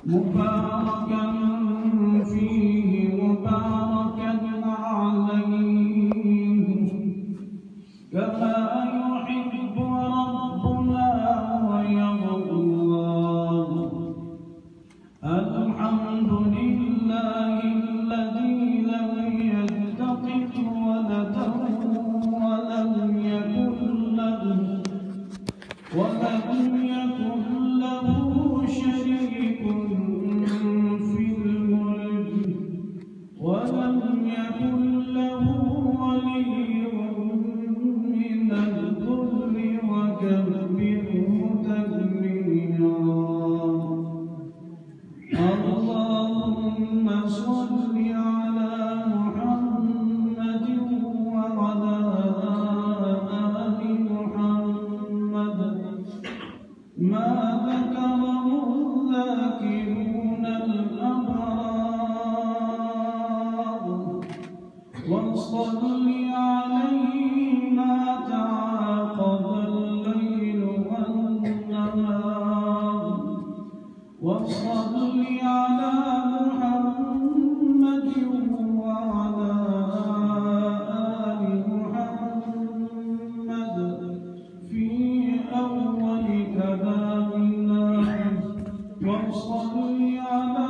مباركا فيه مباركا عليه كما يحب ربنا ويرضى. الحمد لله الذي لم يتخذ ولدا ولم يكن له شريك في الملك ولم يكن له ولي من الذل وكبره تكبيرا. اللهم صل على محمد وعلى آل محمد ما ذكره الذاكرون الأبرار، وصل عليه ما تعاقب الليل والنهار. وصل على محمد وعلى آل محمد في أول كلامنا. وصل على